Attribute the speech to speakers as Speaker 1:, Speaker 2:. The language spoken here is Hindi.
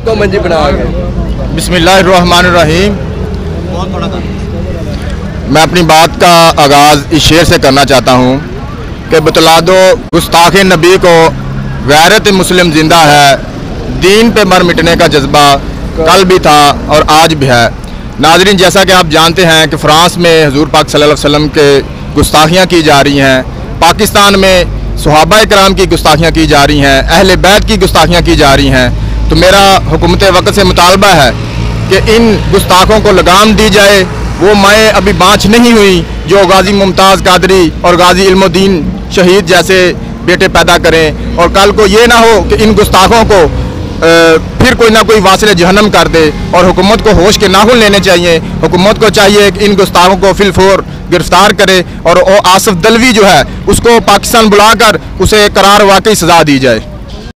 Speaker 1: तो मंजी बना के बिस्मिल्लाहिर्रहमानिर्रहीम। मैं अपनी बात का आगाज़ इस शेर से करना चाहता हूँ कि बतला दो गुस्ताख नबी को गैरत मुस्लिम जिंदा है, दीन पे मर मिटने का जज्बा कल भी था और आज भी है। नाज़रीन, जैसा कि आप जानते हैं कि फ़्रांस में हुज़ूर पाक सल्लल्लाहु अलैहि वसल्लम के गुस्ताखियाँ की जा रही हैं, पाकिस्तान में सहाबा कराम की गुस्ताखियाँ की जा रही हैं, अहले बैत की गुस्ताखियाँ की जा रही हैं। तो मेरा हुकूमत वक्त से मुतालबा है कि इन गुस्ताखों को लगाम दी जाए। वो माएँ अभी बाँच नहीं हुई जो गाजी मुमताज़ कादरी और गाजी इल्मुद्दीन शहीद जैसे बेटे पैदा करें, और कल को ये ना हो कि इन गुस्ताखों को फिर कोई ना कोई वासिल जहन्नम कर दे। और हुकूमत को होश के नाखून लेने चाहिए। हुकूमत को चाहिए कि इन गुस्ताखों को फिलफोर गिरफ्तार करे और आसिफ दलवी जो है उसको पाकिस्तान बुलाकर उसे करार वाकई सज़ा दी जाए।